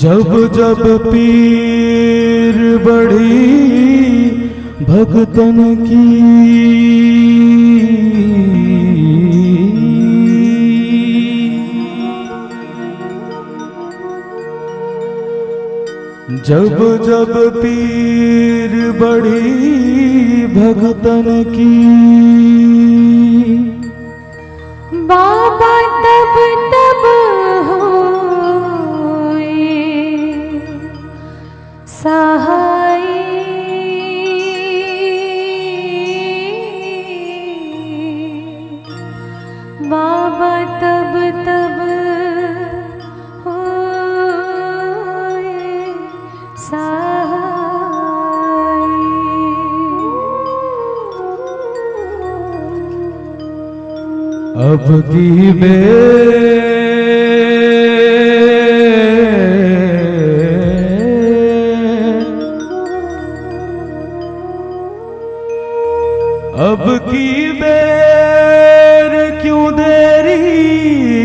जब जब पीर बढ़ी भगतन की, जब जब पीर बढ़ी भगतन की, बाबा तब तब होए सहाय। बाबा तब तब होए सहाय। अब की अब की बेर क्यों देरी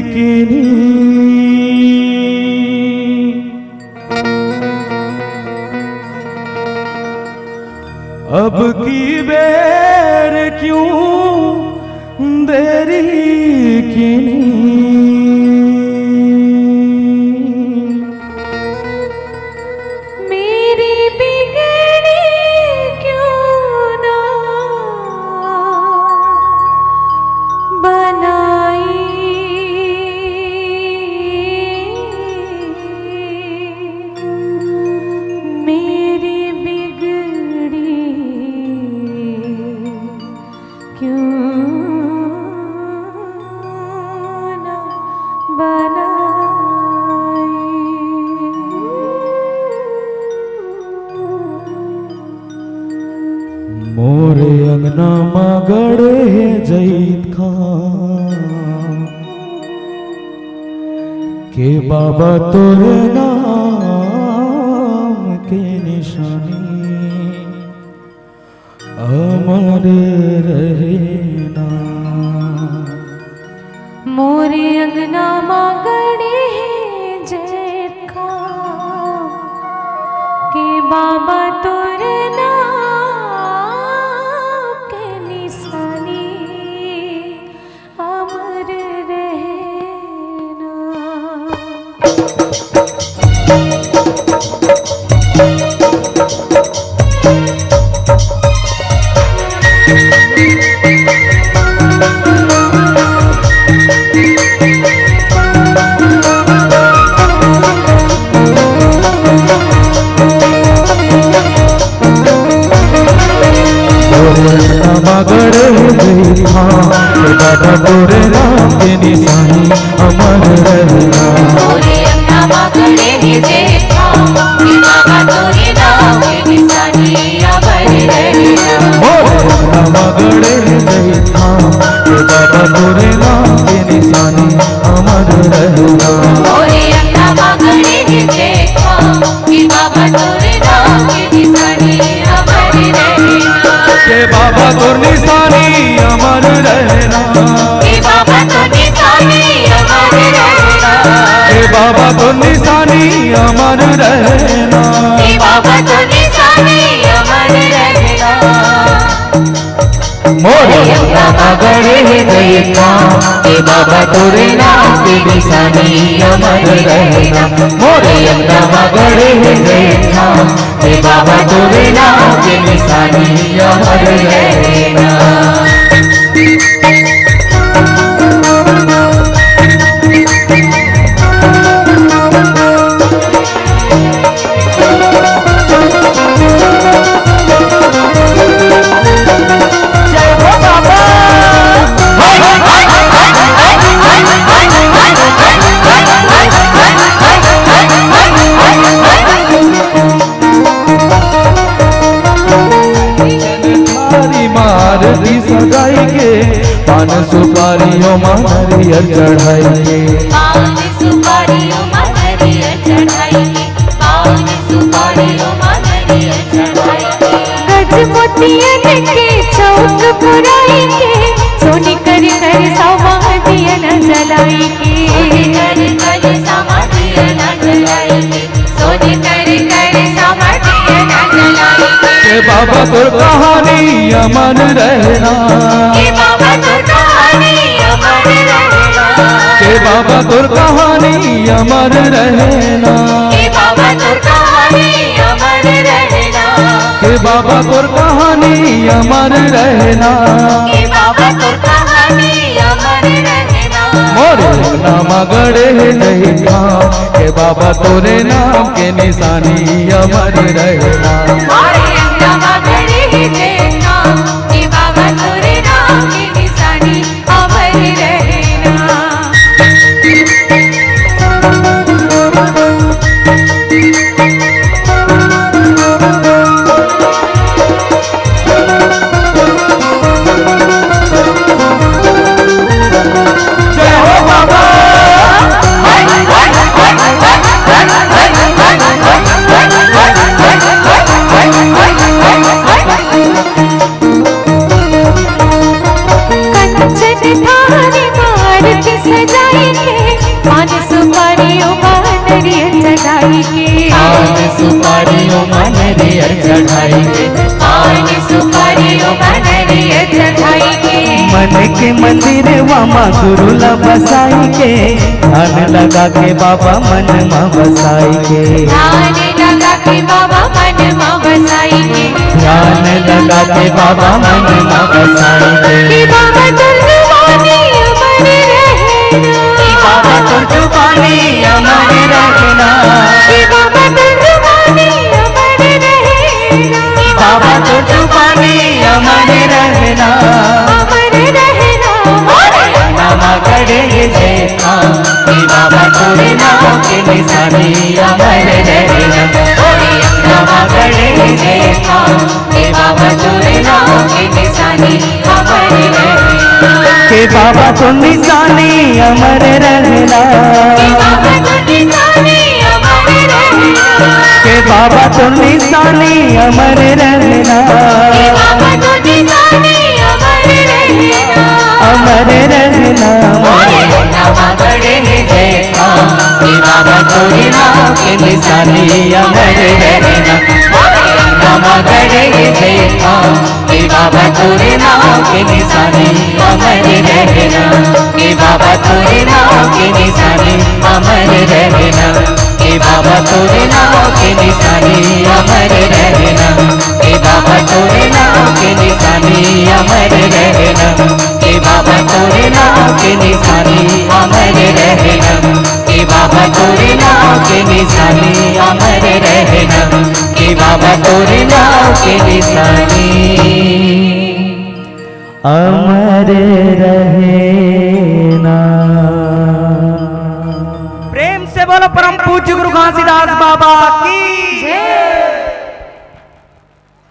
कीनी, अब की बेर क्यों देरी कीनी, मेरी बिगड़ी क्यों ना बनाई। मेरी बिगड़ी क्यों ना बनाई। मोरे अंगना मां गड़े जईत खां के बाबा तोरे नाम के निशानी अमर रहना। मोरे अंगना मां गड़े जैत खां के बाबा तोरे नाम के निशानी अमर रहना। गड़े जईत खां के बाबा तोरे नाम के निशानी अमर रहना। मोरे अंगना मां गड़े जैत खां के बाबा तोरे नाम के निशानी अमर रहना। मोरे अंगना मां गड़े जईत खां के बाबा तोरे नाम के निशानी अमर रहना। मोरे अंगना मां गड़े जैत खां के बाबा तोरे नाम के निशानी अमर रहना। के बाबा तोर निशानी अमर रहना। के बाबा तोर निशानी अमर रहना। के बाबा तोर निशानी अमर रहना। के बाबा तोर निशानी अमर रहना। मोरे अंगना मां गड़े जईत खां के बाबा तोरे नाम के निशानी अमर रहना। मोरे अंगना मां गड़े जईत खां के बाबा तोरे नाम के निशानी अमर रहना। आरती सजाई के पान सुपारियों में हरियर चढ़ाई के। पान सुपारियों में हरियर चढ़ाई के। पान सुपारियों में हरियर चढ़ाई के। गज मोतियन के चौक पुराई के। सोनी कर कर समाधियन जलाई के। सोनी कर कर समाधियन जलाई के। कहानी अमर रहना, के बाबा तोर कहानी अमर रहना, के बाबा तोर कहानी अमर रहना, के बाबा तोर कहानी अमर रहना, के बाबा तोर कहानी अमर रहना, के बाबा तोर कहानी अमर रहना। मोरे नाम गड़े नहीं था, के बाबा तोरे नाम के निशानी अमर रहना। मारे अंगना गड़े देखना, के बाबा तोरे नाम के निशानी अमर रहना। जय हो बाबा। कंचन थारी मारुति सजाई के, पान सुपारियों नरियल चढ़ाई के, पान सुपारियों नरियल चढ़ाई के, पान सुपारियों नरियल चढ़ाई के। मन के मंदिर वामा गुरुला बसाई के, ध्यान लगा के बाबा मन में बसाई के, ध्यान लगा के बाबा मन में बसाई के, ध्यान लगा के बाबा मन में बसाई के। कि बाबा तुलवानी अमर रहना, कि बाबा तुर जुबानी अमर रहना, कि बाबा तुलवानी अमर रहना, कि बाबा तुर जुबानी अमर रहना। अमर रहना। मोरे नाम गड़े देखा, कि बाबा तोरे नाम के निशानी अमर रहना। नाम गड़े देखा, कि बाबा तोरे नाम के निशानी अमर रहना। के बाबा तो निशानी अमर रहना, कि बाबा तुलवानी अमर रहना, के बाबा तो निशानी अमर रहना, कि बाबा तुलवानी अमर रहना। अमर रहना। मोरे नाम गड़े देखा, कि बाबा तोरे नाम के निशानी अमर रहना। नाम गड़े देखा, कि बाबा तोरे नाम के निशानी अमर रहना, कि बाबा तोरे नाम के निशानी अमर रहना, कि बाबा तोरे नाम के निशानी अमर रहना, कि बाबा तोरे नाम के निशानी अमर रहना, कि बाबा तोरे नाम के निशानी अमर रहना, कि बाबा तोरे नाम के निशानी अमर रहना, कि बाबा तोरे नाम के निशानी अमर रहना। प्रेम से बोलो परम पूज्य गुरु घासीदास बाबा की जय।